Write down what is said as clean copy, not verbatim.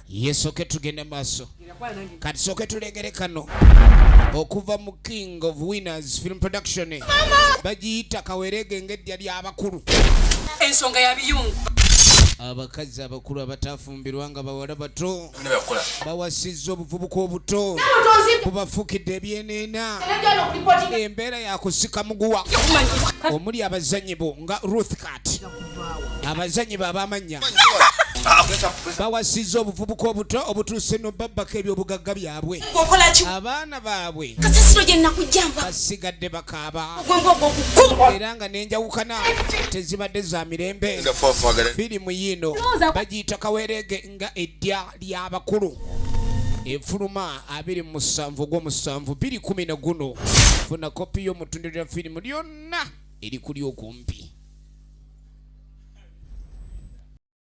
Yesoke tugende maaso. Kati soke tulengere kano. Okuva mu King of Winners Film Production. Bagiyita Kaweerege ng'eddya ly'abakulu. Ensonga ya biyungu. Abakazi abakulu abatafumbirwa nga bawala bato bawasizza obuvubuka obuto bubafukidde ebyeneena embeera yakusika muguwa omuli abazanyi bo nga Ruth Cat abazanyi bo ab'amannya bawasizza obuvubuka obuto obutuuse n'obabbako ebyobugagga byabwe abaana baabwe basigadde bakaaba era nga n'enjawukana tezibadde za mirembe. Firimu yino bagiyita Kaweerege nga eddya ly'abakulu efuluma 27/7/2010 funa kopi y'omutundiro ya firimu lyonna eri kuli okumpi.